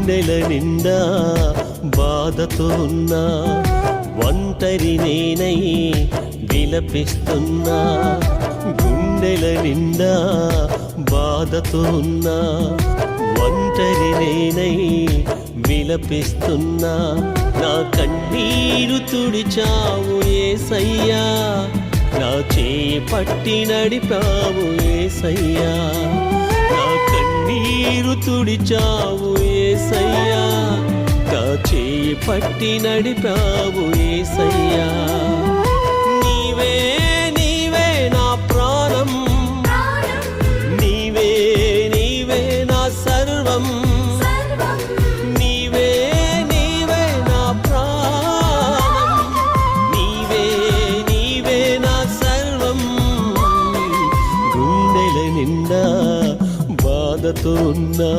గుండెల నిండా బాధతో ఉన్నా, ఒంటరి నేనై విలపిస్తున్నా. గుండెల నిండా బాధతో ఉన్నా, ఒంటరి నేనై విలపిస్తున్నా. నా కన్నీరు తుడిచావు యేసయ్యా, నా చేయి పట్టి నడిపావు యేసయ్యా. నా కన్నీరు తుడిచావు యేసయ్యా, నా చేయి పట్టి నడిపావు యేసయ్యా. నీవే నీవే నా ప్రాణం, నీవే నీవే నా సర్వం, నీవే నీవే నా ప్రాణం, నీవే నీవే నా సర్వం. గుండెల నిండా బాధతో ఉన్నా.